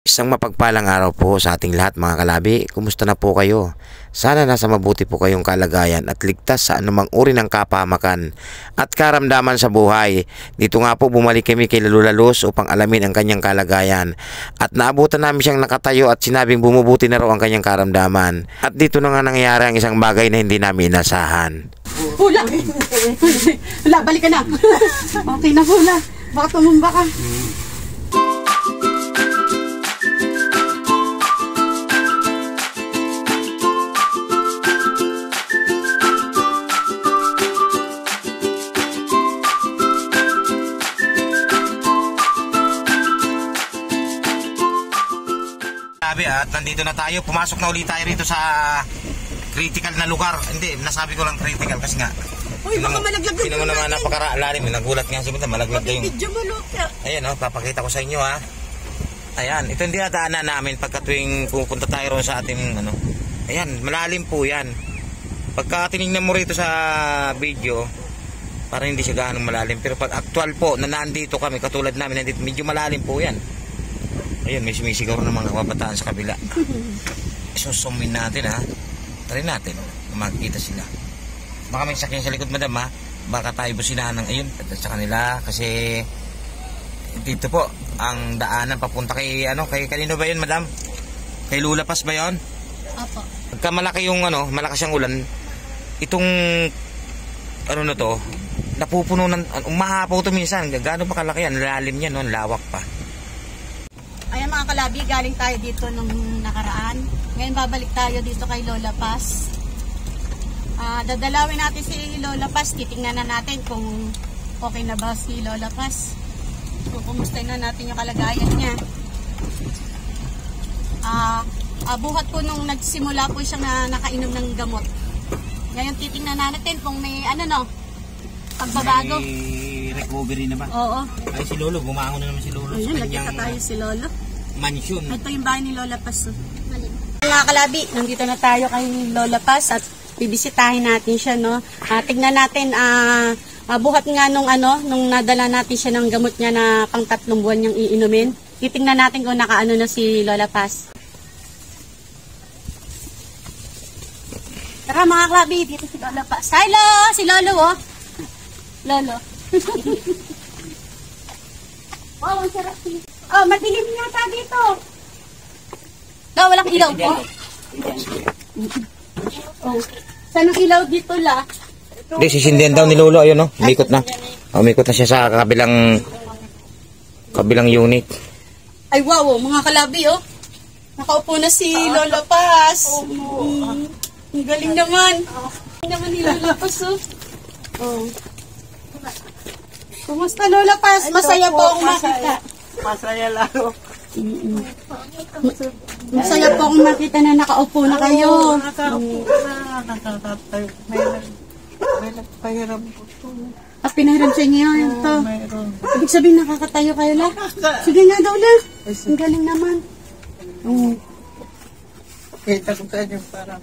Isang mapagpalang araw po sa ating lahat mga kalabi. Kumusta na po kayo? Sana nasa mabuti po kayong kalagayan at ligtas sa anumang uri ng kapahamakan at karamdaman sa buhay. Dito nga po bumalik kami kay Lola Luz upang alamin ang kanyang kalagayan. At naabutan namin siyang nakatayo at sinabing bumubuti na raw ang kanyang karamdaman. At dito na nga nangyari ang isang bagay na hindi namin inasahan. Hula! Hula, balik ka na! Okay na hula. Baka tumumba ka. At nandito na tayo, pumasok na ulit tayo rito sa critical na lugar. Hindi, nasabi ko lang critical kasi nga Uy, baka malaglag yung mo naman napakalalim, nagulat nga siya, malaglag yung ayan o, papakita ko sa inyo ha. Ayan, ito hindi daanan namin pagka tuwing pupunta tayo ron sa ating ano. Ayan, malalim po yan. Pagka tinignan mo rito sa video, parang hindi siya gaano malalim, pero pag actual po na nandito kami, katulad namin nandito, medyo malalim po yan. Ayun, may sumisigaw ng mga kabataan sa kabila. Isusumin natin ha. Try natin. Makikita sila. Baka may sakyan sa likod, madam ha. Baka tayo businahan ng ayun sa kanila. Kasi dito po ang daanan papunta kay ano, kay kanino ba yun, madam? Kay Lola Paz ba yun? Opo. Pagka malaki yung ano, malakas yung ulan, itong ano na to, napupuno ng umahapaw to minsan. Gaano pa kalaki yan? Lalim yan, no? Lawak pa. Ayan mga kalabi, galing tayo dito nung nakaraan. Ngayon babalik tayo dito kay Lola Paz. Dadalawin natin si Lola Paz. Titingnan na natin kung okay na ba si Lola Paz. Kung kumusta na natin yung kalagayan niya. Buhat po nung nagsimula po siya na nakainom ng gamot. Ngayon titingnan na natin kung may ano no, pagbabago. May recovery na ba? Oo. Ay si Lolo, bumangon na naman si Lolo. Ayun, sa nagkita kanyang tayo si Lolo. Mansion. Ito yung bahay ni Lola Paz. Mga kalabi, nandito na tayo kay Lola Paz at bibisitahin natin siya, no. Tignan natin, buhat nga nung ano, nung nadala natin siya ng gamot niya na pang 3 buwan niyang iinumin. Titingnan natin kung nakaano na si Lola Paz. Tara mga kalabi, dito si Lola Paz. Hello! Si Lolo, oh. Lolo. Wow, ang sarap. Oh, madilim yata dito. No, walang ilaw po. Oh. Saan ang ilaw dito la? Hindi, sisindihan daw ni Lolo. Ayun, no? Umikot na. Umikot na siya sa kabilang unit. Ay, wow, mga kalabi, oh. Nakaupo na si Lola Paz. Ang galing naman. Ang naman ni Lola Paz, oh. Oh. Kumusta Lola Paz? Masaya po akong makita. Masaya lalo. Masaya po akong makita na nakaupo na kayo. Nakaupo na. Nakakatayo. May nagpahiram po ito. Pinahiram sa inyo ito. Mayroon. Ibig sabihin nakakatayo kayo la? Sige nga daw la. Ang galing naman. Kita ko sa inyo parang.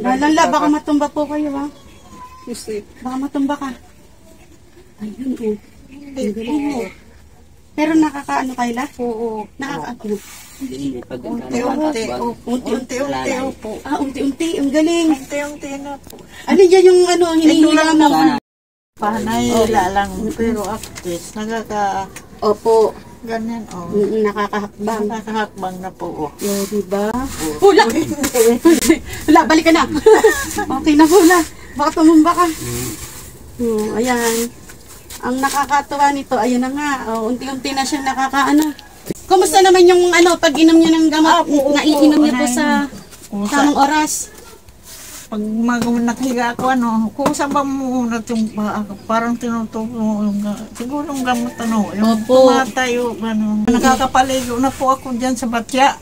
Lala, baka matumba po kayo ha. Kasi. Baka matumba ka. Ayun oh. Ang galing mo. Pero nakakaano kayo la? Oo. Nakakaano. Unti-unti po. Unti-unti. Ang galing. Unti-unti na po. Ano yan yung ano, hinihila mo? Panahila lang. Pero actress, Opo. ganyan oh. Nakakahakbang. Nakakahakbang na po oh. Diba? Hula! Hula, balik ka na. Okay na hula. Baka tumumba ka. Ayan. Ang nakakatuwa nito, ayun na nga. Unti-unti na siya nakakaano. Kumusta naman yung ano, pag-inom niyo ng gamot? Naiinom niyo po sa tamang oras? Pag nakahiga ako, ano, kung saan ba muna itong parang tinutulong, siguro yung gamot, ano, yung Opo. tumatayo, ano, nakakapaligo na po ako dyan sa batya.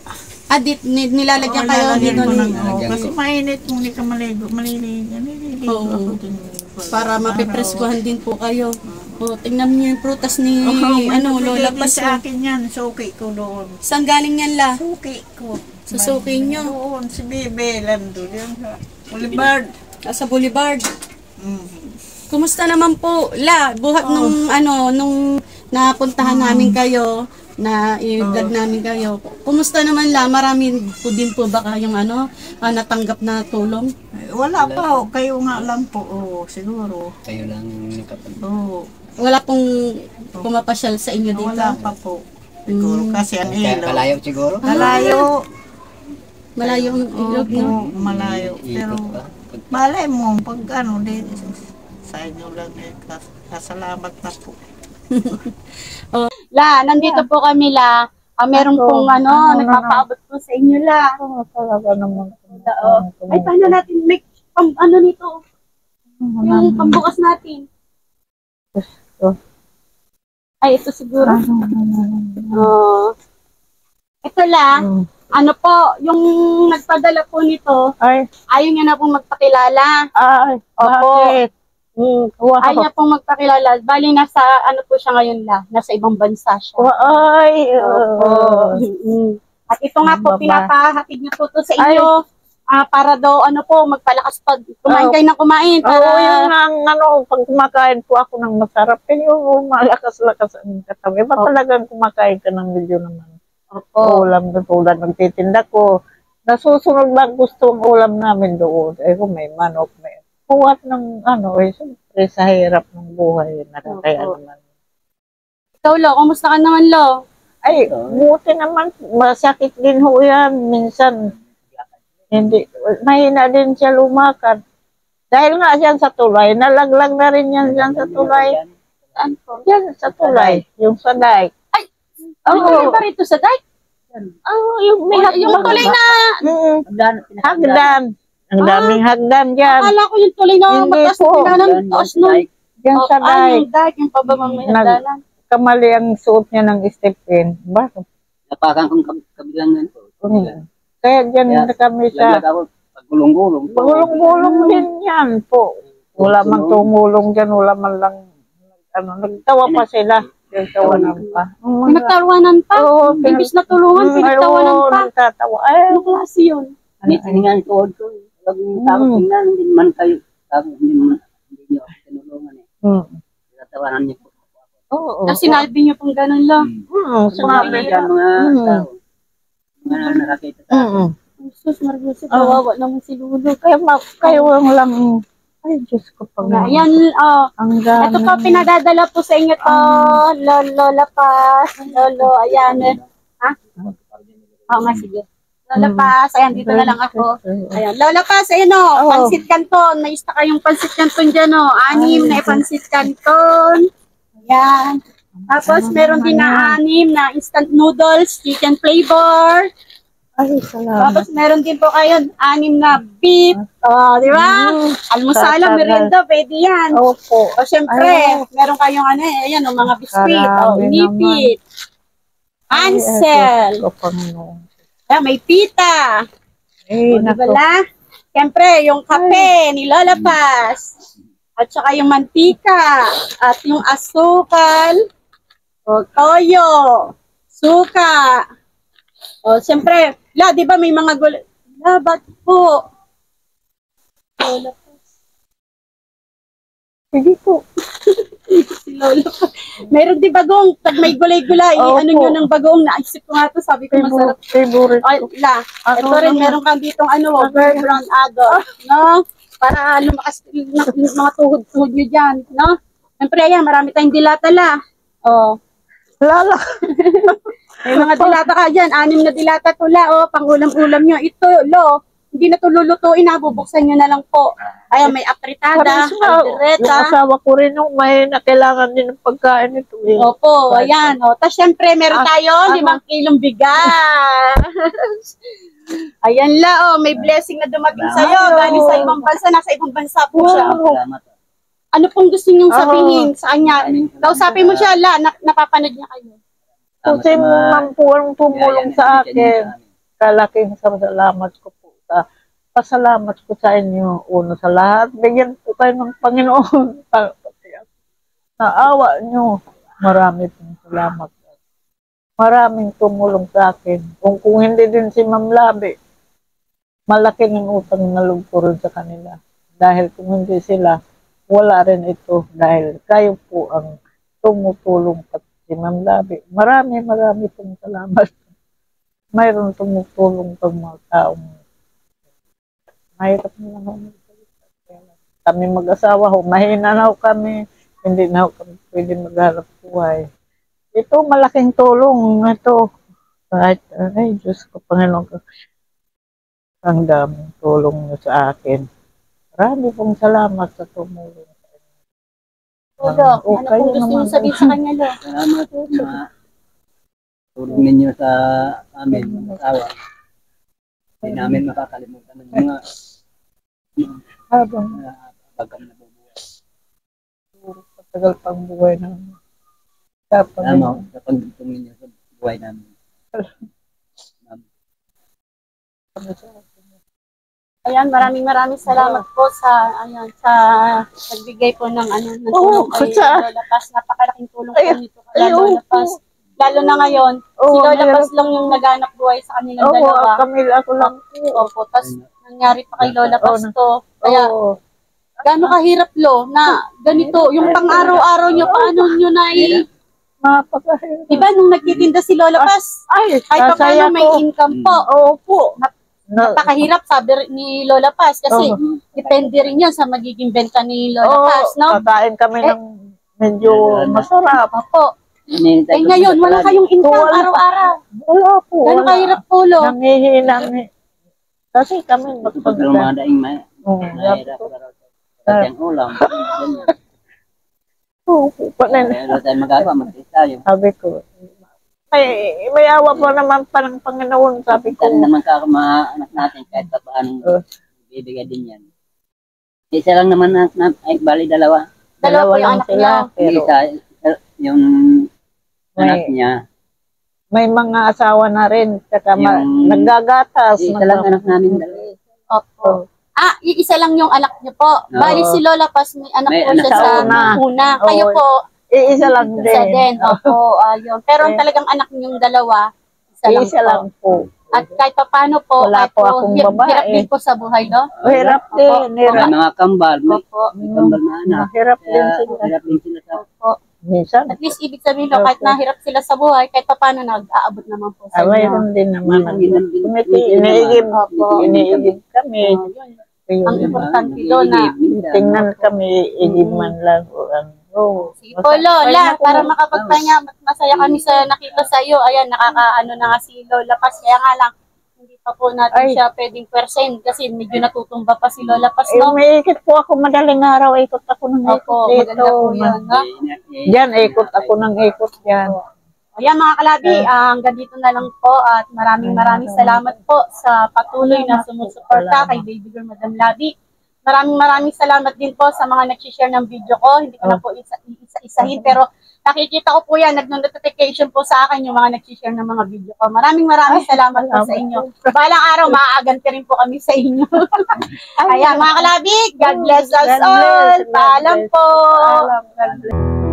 Nilalagyan kayo dito kasi mainit kung hindi ka maligo, maliligo ako din. para mapipreskuhan din po kayo. Tingnan niyo yung prutas ni Lola Paz. Sa akin yan, suki ko doon. Saan galing yan la? Suki ko. Susuki niyo? Doon, si Bebe, lando yan sa Boulevard. Sa Boulevard. Kumusta naman po, la? Buhat nung napuntahan namin kayo, na i-vlog namin kayo. Kumusta naman la? Marami po din po ba kayong natanggap na tulong? Wala pa ho. Kayo nga lang po. Oo, siguro. Kayo lang nakapag... Oo. Wala pong pumapasyal sa inyo dito? Wala pa po. Siguro kasi ang ilaw. Kalayo siguro? Kalayo. Malayo ang ilog, no? Oo, malayo. Pero malay mo, pag di, sa inyo lang kasalamat na po. La, nandito po kami la. Meron pong nagpapaabot po sa inyo la. Talaga naman. Ay, paano natin make nito? Yung pambukas natin. Ay, ito siguro. Ito la. Ano po, yung nagpadala po nito, ayaw niya na pong magpakilala. Ay, bakit? Ayaw niya pong magpakilala. Bali, nasa, po siya ngayon la. Nasa ibang bansa siya. Ay, At ito nga po, pinapahatid niya po to sa inyo. Para daw, magpalakas pag kumain kayo ng kumain. Oo, yung pag kumakain po ako ng masarap, yung malakas-lakas ang katabi. Ba talagang kumakain ka ng medyo naman? Ulam na tulad nagtitinda ko. Nasusunod lang gusto ang ulam namin doon. Kung may manok, may kuwat ng siyempre sa hirap ng buhay. Nakakaya naman. Ikaw, Lo, kumusta ka naman, Lo? Ay, buti naman. Masakit din ho yan. Minsan, hindi, mahina din siya lumakad. Dahil nga siyan sa tulay, nalaglag na rin yan dyan sa tulay. Saan po? Yan sa tulay, yung sa dike. Tulay ba rito sa dike? Yung may yung tulay na... Hagdan. Ang daming hagdan dyan. Akala ko yung tulay na mataas na taas no. Yan sa Yung dike. dike, yung pababang may hagdanan. Kamali ang suot niya ng step-in. Bakit? Napakan kong kabilangan po. Kaya dyan na kami sa... Pagulong-gulong. Gulong-gulong din yan po. Wala man tumulong dyan, wala man lang... nagtawa pa sila. Nagtawanan pa. Nagtawanan pa? Oo. Imbis na tulungan, pinagtawanan pa. Nagtatawa. Ano klase yun? Hiningan ko. Pag takot tingnan, hindi man kayo. Hindi nyo ako tinulungan eh. Nagtawanan niyo po. Oo. Kasi sinabi niyo pong ganun lang. Sinabi yan mga tao. Mga nakakita tayo. Jesus, Margoso, kawawa naman si Lulo. Kayo lang. Ay, Diyos ko pa nga. Ayan, ang dami. ito po, pinadadala po sa inyo to. Lola Paz. Lolo, ayan. Ha? Oo nga, sige. Lola Paz, ayan, dito na lang ako. Ayan, Lola Paz, ayan o, pansit canton. May isa kayong pansit canton dyan o. 6 na pansit canton. Ayan. Tapos, meron din na 6 na instant noodles, chicken flavor. Ay, salamat. Tapos meron din po kayo 6 na beef. Di ba? Almusala, merienda, pwede yan. Opo. O syempre, meron kayong ayan, mga biskuit. Inipit. Ansel. Ayan, may pita. Eh, nako. Diba? Syempre, yung kape ni Lola Paz. At saka yung mantika. At yung asukal. O toyo. Suka. O, siyempre, di ba may mga gulay? Ba't po? Lola Paz. Sige po. Si Lola Paz. Meron di bagong, pag may gulay-gulay, nyo ng bagong, naisip ko nga to, sabi ko masarap. Favorite Ay, ito rin, meron kang ditong bird brown agos, no? Para lumakas yung mga tuhod-tuhod nyo dyan, no? Siyempre, ayan, marami tayong dilata la. Lala. May mga dilata ka dyan. 6 na dilata tula, pang ulam-ulam nyo. Ito, hindi na ito lulutuin, bubuksan nyo na lang po. Ayan, may apritada, Yung aldereta. asawa ko rin nung may kailangan din ng pagkain ito. Opo, ayan. Tapos syempre, meron tayo 5 kilong bigas. Ayan la, may blessing na dumating sa'yo. Galing sa ibang bansa, nasa ibang bansa po siya. Ano pong gusto niyong sabihin sa kanya? Kausapin mo siya, napapanood niya kayo. Kasi man po ang tumulong sa akin. Kalaking salamat ko po. Pasalamat ko sa inyo. Una sa lahat, bigyan po kayo ng Panginoon. Naawa nyo. Marami pong salamat. Maraming tumulong sa akin. Kung hindi din si Ma'am Labi, malaking ang utang na loob ko rin sa kanila. Dahil kung hindi sila, wala rin ito. Dahil kayo po ang tumutulong at si Ma'am Labi. Marami pong salamat. Mayroon tumutulong tong mga taong mahirap na naman. Kami mag-asawa ho, mahina na ho kami, hindi na ho kami pwede maghanap buhay. Ito, malaking tulong ito. Kahit, ay, Diyos ko, Panginoon ko. Ang daming tulong niyo sa akin. Marami pong salamat sa tumulong. Dok, ano pong gusto niyo sabihin sa kanya, Lo? Salamat po na tulong ninyo sa amin, mga asawa. Hindi namin makakalimutan ng mga Habang pagkam na bubuhay. patagal pang buhay namin. Dapat Salamat sa pagdutong ninyo sa buhay namin. Ayan, maraming salamat po sa nagbigay po ng tulong kay sa- Lola Paz. Napakalaking tulong po nito kay Ayun Lola Paz. Lalo na ngayon, si Lola Paz lang yung naghanap buhay sa kanilang Oo, dalawa. kami ako lang. Opo, tapos nangyari pa kay Lola Paz to. Kaya, Oo. gaano kahirap, Lo, na ganito, yung pang-araw-araw nyo, paano nyo Mapakahirap. diba nung nagtitinda si Lola Paz, Ay, kahit pa sasaya paano may ko. income po. Opo. Napakahirap, sabi ni Lola Paz, kasi depende rin yan sa magiging benta ni Lola Paz, no? Kakain kami ng medyo masarap. Opo. Eh ngayon, wala kayong income Wala. araw-araw. Wala po. Gano'ng kahirap po, Lo? Namihina. Kasi kami Pag lumadaing may magpagdala. nahirap ka raw sa kanyang ulam. Pero tayo magagawa, mag-test tayo. Sabi ko, may awa po naman pa ng Panginoon. Sabi ko, Saan naman ka mga anak natin kahit pa paano bibigay din yan. Isa lang naman ay bali dalawa. Dalawa po yung lang anak niya. Pero Isa, yung anak niya, may mga asawa na rin. Saka Yung- naggagatas. isa lang anak namin dalawa. Opo. Iisa lang yung anak niyo po. Bali si Lola Paz, may anak May po anak siya sa sa una. Oo. Kayo po, Iisa lang din. isa din. Opo, ayun. Pero ang talagang anak niyong dalawa, isa lang po. po. At kahit pa paano po, Wala kahit po akong babae. hirap din po sa buhay, no? Hirap din. May Hirap. mga kambal, Opo. may kambal na anak. Hirap din Kaya sila. hirap din sila sa Opo. Minsan. At least, ibig sabihin, no, kahit nahirap sila sa buhay, kahit pa paano nag-aabot naman po sa inyo. Mayroon din naman. Kumiti, iniigib. Opo. Iniigib kami. Ang importante doon na, Tingnan kami, igib man lang. sige po, Lola, para makapagpahinga, masaya kami sa nakita sa iyo. Ayan, nakakaano na nga si Lola Paz. Kaya nga lang, hindi pa po natin Ay. siya pwedeng percent kasi medyo natutumba pa si Lola Paz, Eh, no? may ikot po ako madaling araw. Ikot ako ng ikot Opo, dito. maganda po yun, no? Diyan, ikot ako ng ikot diyan. Ayan mga kalabi, hanggang dito na lang po at maraming salamat po sa patuloy na sumusuporta kay Baby Girl Madam Labi. Maraming salamat din po sa mga nag-share ng video ko. Hindi ko na po isa-isahin pero nakikita ko po yan, nag-notification po sa akin yung mga nag-share ng mga video ko. Maraming salamat po sa inyo. Balang araw, maaaganti rin po kami sa inyo. Kaya mga kalabi, God bless us all. Paalam po. God bless.